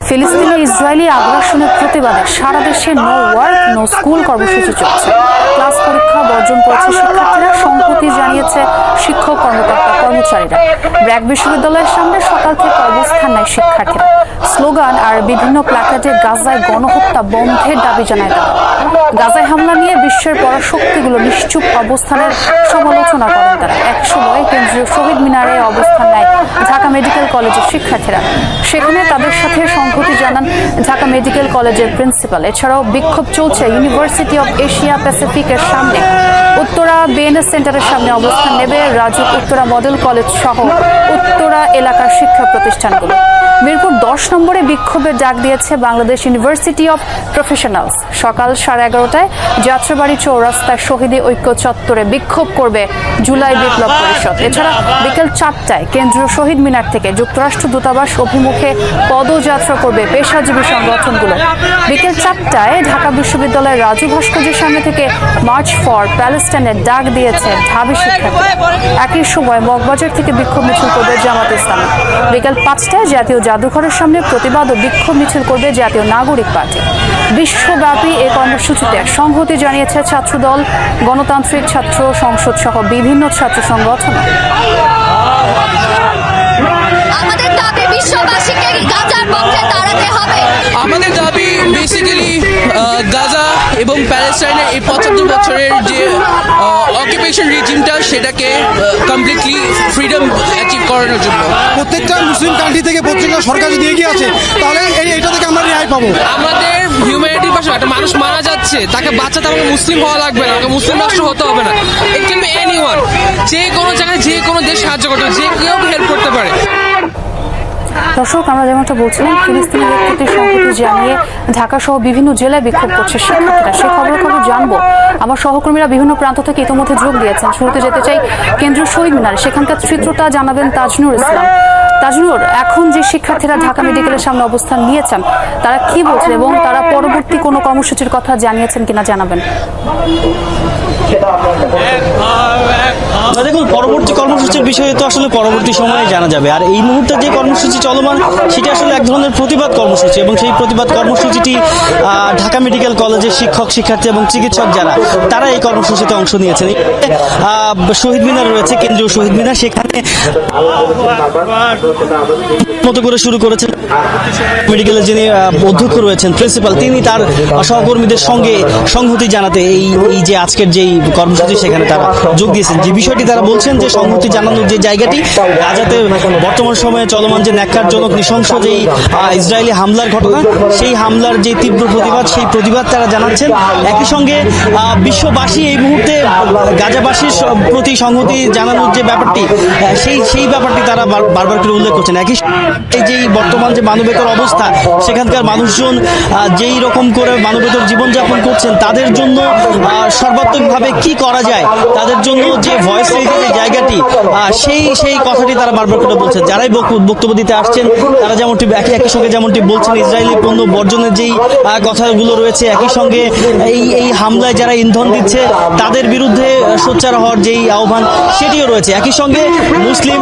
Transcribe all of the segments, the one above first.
ফিলিস্তিনে ইসরায়েলি আগ্রাসনের প্রতিবাদে সারা দেশে নো ওয়ার্ক নো স্কুল কর্মসূচি চলছে। ক্লাস পরীক্ষা বর্জন করেছে শিক্ষার্থীরা, সংহতি জানিয়েছে শিক্ষক কর্মকর্তা কর্মচারীরা। ব্র্যাক বিশ্ববিদ্যালয়ের সামনে সকাল থেকে অবস্থান নেয় শিক্ষার্থীরা। স্লোগান আর বিভিন্ন প্ল্যাকার্ডে গাজায় গণহত্যা বন্ধের দাবি জানায় তারা। গাজায় হামলা নিয়ে বিশ্বের পরাশক্তিগুলো নিশ্চুপ অবস্থানের সমালোচনা করেন তারা। এক সময় কেন্দ্রীয় শহীদ মিনারে অবস্থান নেয় ঢাকা মেডিকেল কলেজের শিক্ষার্থীরা। সেখানে তাদের সাথে সংহতি জানান ঢাকা মেডিকেল কলেজের প্রিন্সিপাল। এছাড়াও বিক্ষোভ চলছে ইউনিভার্সিটি অব এশিয়া প্যাসিফিকের সামনে। উত্তরা বিএনএস সেন্টারের সামনে অবস্থান নেবে রাজুক উত্তরা মডেল কলেজ সহ উত্তরা এলাকার শিক্ষা প্রতিষ্ঠানগুলো। মিরপুর 10 নম্বরে বিক্ষোভের ডাক দিয়েছে বাংলাদেশ ইউনিভার্সিটি অব প্রফেশনালস। সকাল 11:30টায় যাত্রাবাড়ি চৌরাস্তায় শহীদী ঐক্য চত্বরে বিক্ষোভ করবে জুলাই বিপ্লব পরিষদ। এছাড়া বিকেল 4টায় কেন্দ্রীয় শহীদ মিনার থেকে যুক্তরাষ্ট্র দূতাবাস অভিমুখে পদযাত্রা করবে পেশাজীবী সংগঠনগুলো। বিকেল 4টায় ঢাকা বিশ্ববিদ্যালয়ের রাজু ভাস্কর্যের সামনে থেকে মার্চ ফর প্যালেস্টাইনের ডাক দিয়েছে ঢাবি শিক্ষার্থীরা। একই সময় মগবাজার থেকে বিক্ষোভ মিছিল করবে জামাত ইসলামী। বিকেল 5টায় জাতীয় জাদুঘরের সামনে প্রতিবাদ ও বিক্ষোভ মিছিল করবে জাতীয় নাগরিক পার্টি। বিশ্বব্যাপী এই কর্মসূচিতে সংহতি জানিয়েছে ছাত্রদল, গণতান্ত্রিক ছাত্র সংসদ সহ বিভিন্ন ছাত্র সংগঠন। আমাদের দাবি বিশ্ববাসীকে গাজার পক্ষে দাঁড়াতে হবে। আমাদের দাবি বেসিক্যালি গাজা এবং প্যালেস্টাইনের এই 75 বছরের যে অকুপেশন রিজিমটা সেটাকে কমপ্লিটলি ফ্রিডম অ্যাচিভ করানোর জন্য। প্রত্যেকটা মুসলিম কান্ট্রি থেকে প্রত্যেকটা সরকার যদি এগিয়ে আছে তাহলে এটা থেকে আমরা রেহাই পাবো। আমাদের হিউম্যানিটির পাশে একটা মানুষ মারা যাচ্ছে, তাকে বাঁচাতে আমাকে মুসলিম হওয়া লাগবে না, আমাকে মুসলিম রাষ্ট্র হতে হবে না। ইট ক্যান বি এনিওয়ান, যে কোনো জায়গায় যে কোনো দেশ সাহায্য করতে, যে কেউ হেল্প করতে পারে। দর্শক, আমরা যেমনটা বলছিলাম, ফিলিস্তিনের প্রতি সংহতি জানিয়ে ঢাকা সহ বিভিন্ন জেলায় বিক্ষোভ করছে শিক্ষার্থীরা। সেই খবর জানবো আমার সহকর্মীরা বিভিন্ন প্রান্ত থেকে ইতিমধ্যে যোগ দিয়েছেন। শুরুতে যেতে চাই কেন্দ্রীয় শহীদ মিনারে, সেখানকার চিত্রটা জানাবেন তাজনুর ইসলাম। তাজনুর, এখন যে শিক্ষার্থীরা ঢাকা মেডিকেলের সামনে অবস্থান নিয়েছেন তারা কি বলছেন এবং তারা পরবর্তী কোনো কর্মসূচির কথা জানিয়েছেন কিনা জানাবেন। দেখুন, পরবর্তী কর্মসূচির বিষয়ে তো আসলে পরবর্তী সময়ে জানা যাবে। আর এই মুহূর্তে যে কর্মসূচি চলমান সেটা আসলে এক ধরনের প্রতিবাদ কর্মসূচি, এবং সেই প্রতিবাদ কর্মসূচিটি ঢাকা মেডিকেল কলেজের শিক্ষক, শিক্ষার্থী এবং চিকিৎসক যারা তারা এই কর্মসূচিতে অংশ নিয়েছেন। শহীদ মিনার রয়েছে, কেন্দ্রীয় শহীদ মিনার, সেখানে মতো করে শুরু করেছেন মেডিকেলের যিনি অধ্যক্ষ রয়েছেন, প্রিন্সিপাল, তিনি তার সহকর্মীদের সঙ্গে সংহতি জানাতে এই যে আজকের যেই কর্মসূচি সেখানে তারা যোগ দিয়েছেন। যে বিষয়টি তারা বলছেন যে সংহতি জানানোর যে জায়গাটি গাজাতে বর্তমান সময়ে চলমান যে ন্যাক্কারজনক নৃশংস যেই ইসরায়েলি হামলার ঘটনা, সেই হামলার যে তীব্র প্রতিবাদ, সেই প্রতিবাদ তারা জানাচ্ছেন। একই সঙ্গে বিশ্ববাসী এই মুহূর্তে গাজাবাসীর প্রতি সংহতি জানানোর যে ব্যাপারটি, সেই ব্যাপারটি তারা বারবার করে উল্লেখ করছেন। একই এই যে বর্তমান যে মানবেতর অবস্থা, সেখানকার মানুষজন যেই রকম করে মানবেতর জীবনযাপন করছেন, তাদের জন্য সর্বাত্মকভাবে কি করা যায়, তাদের জন্য যে ভয়েস রেজের যে জায়গাটি, সেই কথাটি তারা বারবার করে বলছেন। যারাই বক্তব্য দিতে আসছেন তারা যেমনটি একই সঙ্গে যেমনটি বলছেন ইসরায়েলি পণ্য বর্জনের যেই কথাগুলো রয়েছে, একই সঙ্গে এই হামলায় যারা ইন্ধন দিচ্ছে তাদের বিরুদ্ধে সোচ্চার হওয়ার যেই আহ্বান সেটিও রয়েছে। একই সঙ্গে মুসলিম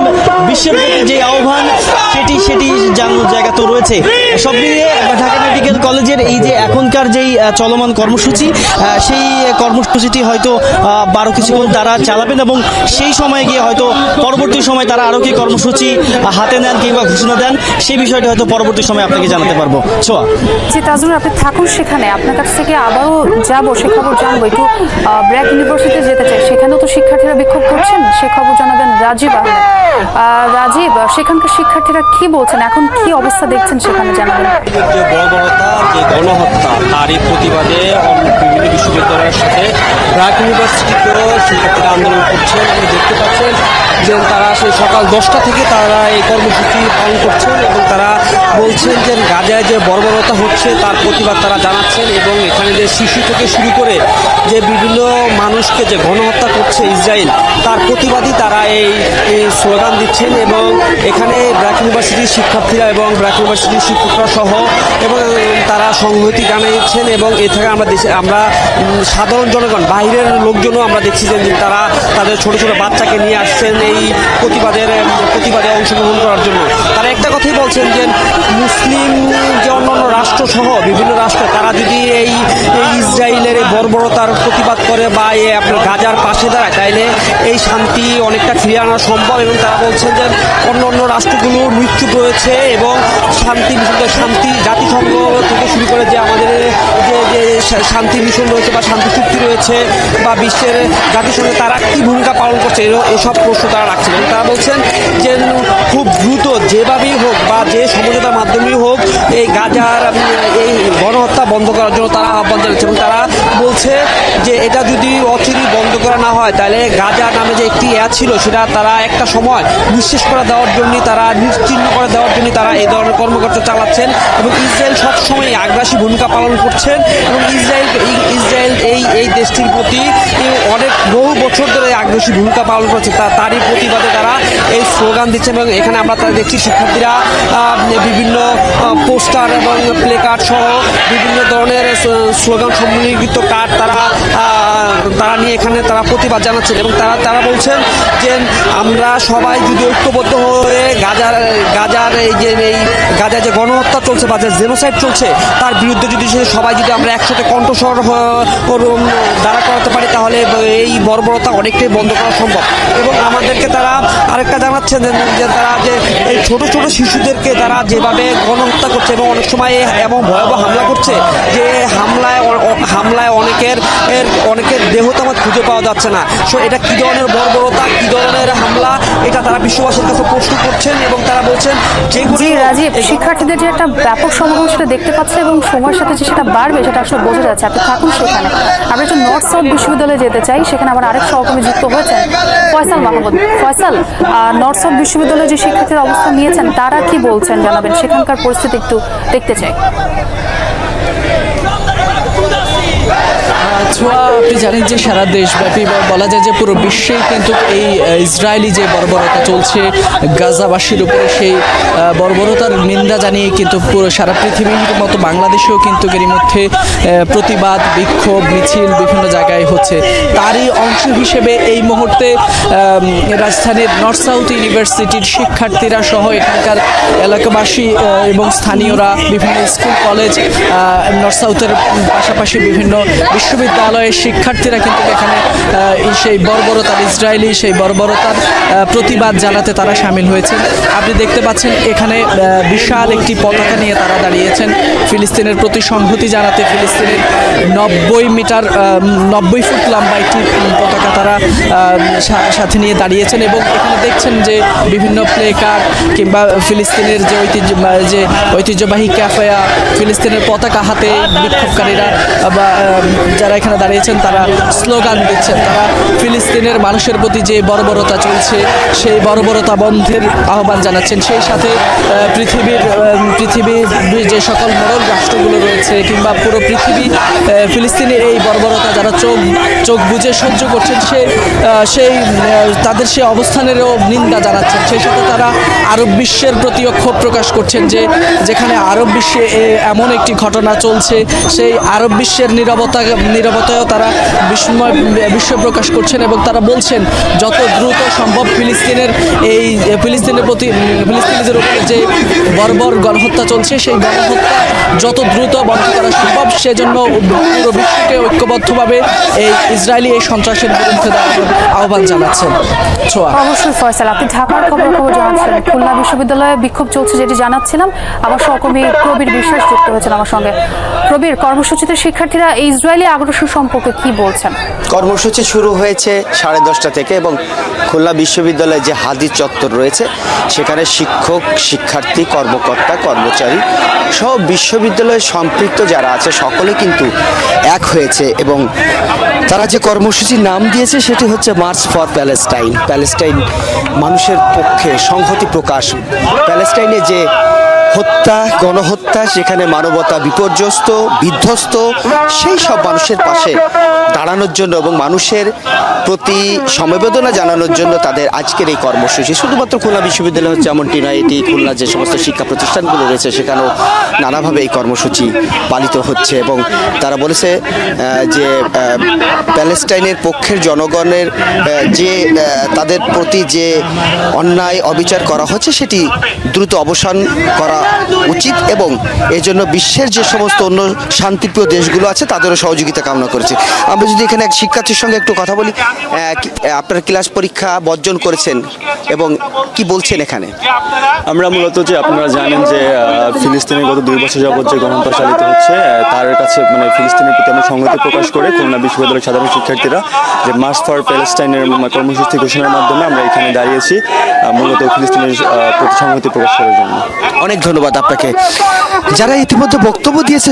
বিশ্বের প্রতি যে আহ্বান সেটি জানানোর জায়গা তো রয়েছে। সব মিলিয়ে ঢাকা মেডিকেল কলেজের এই যে এখনকার যেই চলমান কর্মসূচি, সেই কর্মসূচিটি হয়তো আরও কিছুক্ষণ তারা চালাবেন, এবং সেই সময় গিয়ে হয়তো পরবর্তী সময় তারা আরও কি কর্মসূচি হাতে নেন কিংবা ঘোষণা দেন, সেই বিষয়টি হয়তো পরবর্তী সময় আপনাকে জানাতে পারবো। ছোয়া, জি তাজনুর, আপনি থাকুন সেখানে, আপনার কাছ থেকে আবারও যাবো, সে খবর জানবো। একটু ব্র্যাক ইউনিভার্সিটিতে যেতে চাই, সেখানেও তো শিক্ষার্থীরা বিক্ষোভ করছেন, সে খবর জানাবেন রাজীব আহমেদ। রাজীব, সেখানকার শিক্ষার্থীরা কি বলছেন, এখন কি অবস্থা দেখছেন সেখানে জানাবেন। যে বর্বরতা, যে গণহত্যা, তারই প্রতিবাদে বিভিন্ন বিশ্ববিদ্যালয়ের সাথে ব্র্যাক ইউনিভার্সিটিতেও শিক্ষার্থীরা আন্দোলন করছেন। আপনি দেখতে পাচ্ছেন যে তারা সেই সকাল 10টা থেকে তারা এই কর্মসূচি পালন করছেন, এবং তারা বলছেন যে গাজায় যে বর্বরতা হচ্ছে তার প্রতিবাদ তারা জানাচ্ছেন, এবং এখানে যে শিশু থেকে শুরু করে যে বিভিন্ন মানুষকে যে গণহত্যা করছে ইসরায়েল, তার প্রতিবাদী তারা এই স্লোগান দিচ্ছেন। এবং এখানে ব্র্যাক ইউনিভার্সিটির শিক্ষার্থীরা এবং ব্র্যাক ইউনিভার্সিটির শিক্ষকরা সহ এবং তারা সংহতি জানিয়েছেন। এবং এ থেকে আমরা সাধারণ জনগণ, বাইরের লোকজনও আমরা দেখছি যে তারা তাদের ছোট ছোট বাচ্চাকে নিয়ে আসছেন এই প্রতিবাদে অংশগ্রহণ করার জন্য। তারা একটা কথাই বলছেন যে মুসলিমজন সহ বিভিন্ন রাষ্ট্র তারা যদি এই ইসরায়েলের এই বর্বরতার প্রতিবাদ করে বা আপনার গাজার পাশে দাঁড়ায়, তাইলে এই শান্তি অনেকটা ফিরিয়ে আনা সম্ভব। এবং তারা বলছেন যে অন্য রাষ্ট্রগুলোর মৃত্যু রয়েছে এবং শান্তি জাতিসংঘ থেকে শুরু করে যে আমাদের যে শান্তি মিশন রয়েছে বা শান্তি চুক্তি রয়েছে বা বিশ্বের জাতিসংঘে তারা কি ভূমিকা পালন করছে এসব প্রশ্ন তারা রাখছেন। এবং তারা বলছেন যে খুব দ্রুত যেভাবেই হোক বা যে সমঝোতার মাধ্যমেই হোক এই গাজার এই গণহত্যা বন্ধ করার জন্য তারা আহ্বান জানাচ্ছে। এবং তারা বলছে যে এটা যদি অচিরেই বন্ধ করা না হয়, তাহলে গাজা নামে যে একটি ছিল সেটা তারা একটা সময় নিঃশেষ করে দেওয়ার জন্য, তারা নিশ্চিহ্ন করে দেওয়ার জন্য তারা এই ধরনের কর্মকাণ্ড চালাচ্ছেন। এবং ইসরায়েল সবসময় আগ্রাসী ভূমিকা পালন করছেন এবং ইসরায়েল এই দেশটির প্রতি অনেক বহু বছর ধরে আগ্রাসী ভূমিকা পালন করছে। তারই প্রতিবাদে তারা এই স্লোগান দিচ্ছেন। এবং এখানে আমরা তারা দেখছি শিক্ষার্থীরা বিভিন্ন পোস্টার এবং প্লে কার্ড সহ বিভিন্ন ধরনের স্লোগান সম্মিলিত কার্ড তারা নিয়ে এখানে তারা প্রতিবাদ জানাচ্ছেন। এবং তারা বলছেন যে আমরা সবাই যদি ঐক্যবদ্ধ হয়ে গাজার এই গাজায় যে গণহত্যা চলছে বা যে জেনোসাইড চলছে তার বিরুদ্ধে যদি সবাই যদি আমরা একসাথে কণ্ঠস্বর দাঁড়া করাতে পারি, তাহলে এই বর্বরতা অনেকটাই বন্ধ করা সম্ভব। এবং আমাদেরকে তারা আরেকটা জানাচ্ছেন যে তারা যে এই ছোট ছোট শিশুদেরকে তারা যেভাবে গণহত্যা করছে এবং অনেক সময় এমন ভয়াবহ হামলা করছে যে হামলায় অনেকের দেহ তো আমার খুঁজে পাওয়া যাচ্ছে না। সো এটা কি ধরনের বর্বরতা, কি ধরনের হামলা, এটা তারা বিশ্ববাসীর কাছে প্রশ্ন করছেন। এবং তারা বলছেন যে রাজীব, শিক্ষার্থীদের যে একটা ব্যাপক সমাগম সেটা দেখতে পাচ্ছে এবং সময়ের সাথে যে সেটা বাড়বে সেটা আসলে বোঝা যাচ্ছে। আপনি থাকুন সেখানে। আমরা একটু নর্থ সাউথ বিশ্ববিদ্যালয়ে যেতে চাই, সেখানে আমার আরেক সহকর্মী যুক্ত হয়েছেন ফয়সাল মাহমুদ। ফয়সাল, নর্থ সাউথ বিশ্ববিদ্যালয়ে যে শিক্ষার্থীরা অবস্থান নিয়েছেন তারা কি বলছেন জানাবেন, সেখানকার পরিস্থিতি একটু দেখতে চাই। আপনি জানেন যে সারা দেশব্যাপী বলা যায় যে পুরো বিশ্বেই কিন্তু এই ইসরায়েলি যে বর্বরতা চলছে গাজাবাসীর উপরে, সেই বর্বরতার নিন্দা জানিয়ে কিন্তু পুরো সারা পৃথিবীর মতো বাংলাদেশেও কিন্তু এরই মধ্যে প্রতিবাদ, বিক্ষোভ, মিছিল বিভিন্ন জায়গায় হচ্ছে। তারই অংশ হিসেবে এই মুহূর্তে রাজধানীর নর্থ সাউথ ইউনিভার্সিটির শিক্ষার্থীরা সহ এখানকার এলাকাবাসী এবং স্থানীয়রা, বিভিন্ন স্কুল কলেজ, নর্থ সাউথের পাশাপাশি বিভিন্ন বিশ্ববিদ্যালয়ের শিক্ষার্থীরা কিন্তু এখানে সেই বর্বরতার ইসরায়েলি সেই বর্বরতার প্রতিবাদ জানাতে তারা সামিল হয়েছেন। আপনি দেখতে পাচ্ছেন এখানে বিশাল একটি পতাকা নিয়ে তারা দাঁড়িয়েছেন ফিলিস্তিনের প্রতি সংহতি জানাতে। ফিলিস্তিনের 90 ফুট লম্বা একটি পতাকা তারা সাথে নিয়ে দাঁড়িয়েছেন। এবং এখানে দেখছেন যে বিভিন্ন প্লে কার্ড কিংবা ফিলিস্তিনের যে ঐতিহ্যবাহী ক্যাফেয়া, ফিলিস্তিনের পতাকা হাতে বিক্ষোভকারীরা বা যারা এখানে দাঁড়িয়েছেন তারা স্লোগান দিচ্ছেন। তারা ফিলিস্তিনের মানুষের প্রতি যে বর্বরতা চলছে সেই বর্বরতা বন্ধের আহ্বান জানাচ্ছেন। সেই সাথে পৃথিবীর যে সকল মোড়ল রাষ্ট্রগুলো রয়েছে কিংবা পুরো পৃথিবী ফিলিস্তিনের এই বর্বরতা যারা চোখ বুজে সহ্য করছেন সেই তাদের সেই অবস্থানেরও নিন্দা জানাচ্ছেন। সেই সাথে তারা আরব বিশ্বের প্রতিও ক্ষোভ প্রকাশ করছেন যে যেখানে আরব বিশ্বে এমন একটি ঘটনা চলছে, সেই আরব বিশ্বের নীরবতায়ও তারা বিস্ময় প্রকাশ করছেন। এবং তারা বলছেন যত দ্রুত সম্ভব ফিলিস্তিনের ফিলিস্তিনিদের উপরে যে বর্বর গণহত্যা চলছে সেই গণহত্যা যত দ্রুত বন্ধ করা সম্ভব, সেজন্য পুরো বিশ্বকে ঐক্যবদ্ধভাবে এই ইসরায়েলি এই সন্ত্রাসের বিরুদ্ধে আহ্বান জানাচ্ছেন। অবশ্যই ফয়সাল, আপনি ঢাকার খবর জানাচ্ছিলেন। খুলনা বিশ্ববিদ্যালয়ে বিক্ষোভ চলছে যেটি জানাচ্ছিলাম। আমার সহকর্মী প্রবীর বিশ্বাস যুক্ত হয়েছেন আমার সঙ্গে। প্রবীর, কর্মসূচিতে শিক্ষার্থীরা ইসরায়েলি আগ্রাসন সম্পর্কে কি বলছেন? কর্মসূচি শুরু হয়েছে 10:30 থেকে এবং খুলনা বিশ্ববিদ্যালয়ে যে হাদি চত্বর রয়েছে সেখানে শিক্ষক, শিক্ষার্থী, কর্মকর্তা, কর্মচারী সব বিশ্ববিদ্যালয়ে সম্পৃক্ত যারা আছে সকলে কিন্তু এক হয়েছে। এবং তারা যে কর্মসূচির নাম দিয়েছে সেটি হচ্ছে মার্চ ফর প্যালেস্টাইন মানুষের পক্ষে সংহতি প্রকাশ। প্যালেস্টাইনে যে হত্যা, গণহত্যা, সেখানে মানবতা বিপর্যস্ত, বিধ্বস্ত, সেই সব মানুষের পাশে দাঁড়ানোর জন্য এবং মানুষের প্রতি সমবেদনা জানানোর জন্য তাদের আজকের এই কর্মসূচি। শুধুমাত্র খুলনা বিশ্ববিদ্যালয় হচ্ছে এমনটি নয়, এটি খুলনা যে সমস্ত শিক্ষা প্রতিষ্ঠানগুলো রয়েছে সেখানেও নানাভাবে এই কর্মসূচি পালিত হচ্ছে। এবং তারা বলেছে যে প্যালেস্টাইনের পক্ষের জনগণের যে তাদের প্রতি যে অন্যায় অবিচার করা হচ্ছে সেটি দ্রুত অবসান করা করা উচিত এবং এই জন্য বিশ্বের যে সমস্ত অন্য শান্তিপ্রিয় দেশগুলো আছে তাদেরও সহযোগিতা কামনা করেছে। আমরা যদি এখানে এক শিক্ষার্থীর সঙ্গে একটু কথা বলি, আপনার ক্লাস পরীক্ষা বর্জন করেছেন এবং কি বলছেন এখানে? আমরা মূলত যে আপনারা জানেন যে ফিলিস্তিনে গত 2 বছর যাবত যে গণহত্যা চালিত হচ্ছে তার কাছে মানে ফিলিস্তিনের প্রতি আমরা সংহতি প্রকাশ করে খুলনা বিশ্ববিদ্যালয়ের সাধারণ শিক্ষার্থীরা যে মার্চ ফর প্যালেস্টাইনের কর্মসূচি ঘোষণার মাধ্যমে আমরা এখানে দাঁড়িয়েছি মূলত ফিলিস্তিনের প্রতি সংহতি প্রকাশ করার জন্য। অনেক ধন্যবাদ আপনাকে। যারা ইতিমধ্যে বক্তব্য দিয়েছে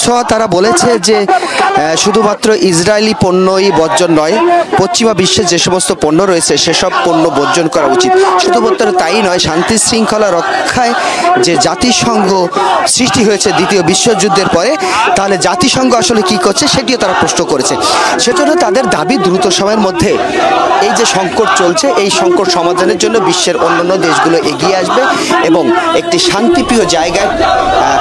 সোয়া, তারা বলেছে যে শুধুমাত্র ইসরায়েলি পণ্যই বর্জন নয়, পশ্চিমা বিশ্বের যে সমস্ত পণ্য রয়েছে সেসব পণ্য বর্জন করা উচিত। শুধুমাত্র তাই নয়, শান্তি শৃঙ্খলা রক্ষায় যে জাতিসংঘ সৃষ্টি হয়েছে দ্বিতীয় বিশ্বযুদ্ধের পরে, তাহলে জাতিসংঘ আসলে কি করছে সেটিও তারা প্রশ্ন করেছে। সেজন্য তাদের দাবি দ্রুত সময়ের মধ্যে এই যে সংকট চলছে এই সংকট সমাধানের জন্য বিশ্বের অন্যান্য দেশগুলো এগিয়ে আসবে এবং একটি শান্তিপ্রিয় জায়গায়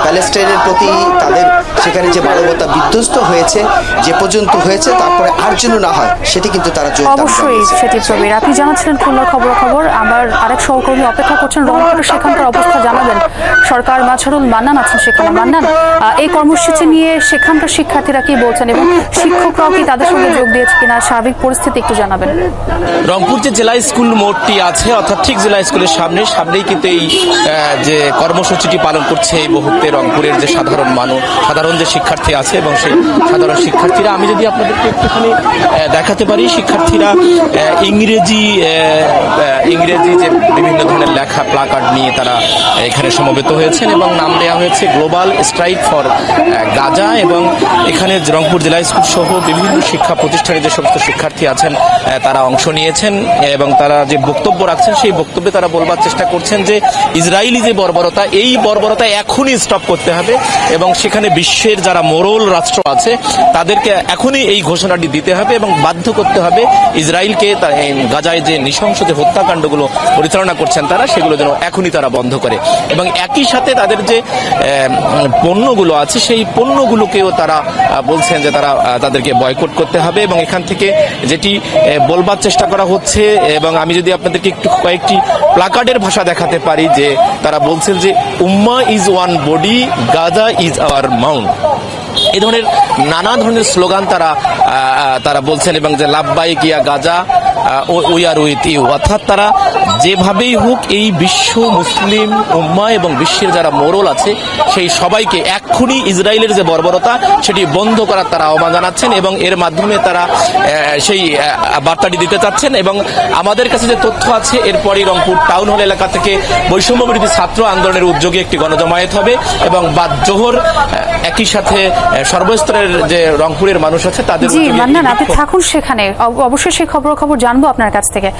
প্যালেস্টাইনের প্রতি তাদের সেখানে যে মানবতা বিধ্বস্ত হয়েছে যে পর্যন্ত হয়েছে তারপরে আর যেন না হয় সেটি কিন্তু তারা অবশ্যই সেটি প্রবীর। আপনি জানাচ্ছিলেন খুলনার খবর। আমার আরেক সহকর্মী অপেক্ষা করছেন রংপুরে, সেখানকার অবস্থা জানাবেন সরকার মাঝারুল মান্নান আছেন সেখানে। মান্নান, এই কর্মসূচি নিয়ে সেখানকার শিক্ষার্থীরা কি বলছেন এবং শিক্ষকরাও কি তাদের সঙ্গে যোগ দিয়েছে কিনা, সার্বিক পরিস্থিতি একটু জানাবেন। রংপুর যে জেলা স্কুল মোড়টি আছে অর্থাৎ ঠিক জেলা স্কুলের সামনেই কিন্তু এই যে কর্মসূচিটি পালন করছে এই মুহূর্তে রংপুরের যে সাধারণ যে শিক্ষার্থী আছে এবং সেই সাধারণ শিক্ষার্থীরা, আমি যদি আপনাদেরকে একটুখানি দেখাতে পারি, শিক্ষার্থীরা ইংরেজি যে বিভিন্ন ধরনের লেখা প্লাকার্ড নিয়ে তারা এখানে সমবেত হয়েছেন এবং নাম দেওয়া হয়েছে গ্লোবাল স্ট্রাইক ফর গাজা। এবং এখানে রংপুর জেলা স্কুল সহ বিভিন্ন শিক্ষা প্রতিষ্ঠানে যে সমস্ত শিক্ষার্থী আছেন তারা অংশ নিয়েছেন এবং তারা যে বক্তব্য রাখছেন সেই বক্তব্যে তারা বলবার চেষ্টা করছেন যে ইসরায়েলি যে বর্বরতা, এই বর্বরতা এখনই স্টপ করতে হবে এবং সেখানে বিশ্বের যারা মোরল রাষ্ট্র আছে তাদেরকে এখনই এই ঘোষণাটি দিতে হবে এবং বাধ্য করতে হবে ইসরায়েলকে গাজায় যে নৃশংস যে হত্যাকাণ্ডগুলো পরিচালনা করছেন তারা, সেগুলো যেন এখনই তারা বন্ধ করে এবং একই সাথে তাদের যে পণ্যগুলো আছে সেই পণ্যগুলোকেও তারা বলছেন যে তাদেরকে বয়কট করতে হবে। এবং এখান থেকে যেটি বলবার চেষ্টা করা হচ্ছে, এবং আমি যদি আপনাদেরকে একটু কয়েকটি প্লাকার্ডের ভাষা দেখাতে পারি, যে তারা বলছেন যে উম্মা is one body, Gaza is our mount. এই ধরনের নানা ধরনের স্লোগান তারা বলছেন এবং যে লাব্বাইক ইয়া Gaza we are with you, অর্থাৎ তারা যেভাবেই হোক এই বিশ্ব মুসলিম উম্মাহ এবং বিশ্বের যারা মোরল আছে সেই সবাইকে এক্ষুনি ইসরায়েলের যে বর্বরতা সেটি বন্ধ করার তারা আহ্বান জানাচ্ছেন এবং এর মাধ্যমে তারা সেই বার্তাটি দিতে চাচ্ছেন। এবং আমাদের কাছে যে তথ্য আছে, এরপরই রংপুর টাউন হল এলাকা থেকে বৈষম্য বিরোধী ছাত্র আন্দোলনের উদ্যোগে একটি গণজমায়েত হবে এবং বাদ জোহর একই সাথে সর্বস্তরের যে রংপুরের মানুষ আছে তাদের। জি মান্নান, আপনি থাকুন সেখানে, অবশ্যই সেই খবর জানবো আপনার কাছ থেকে।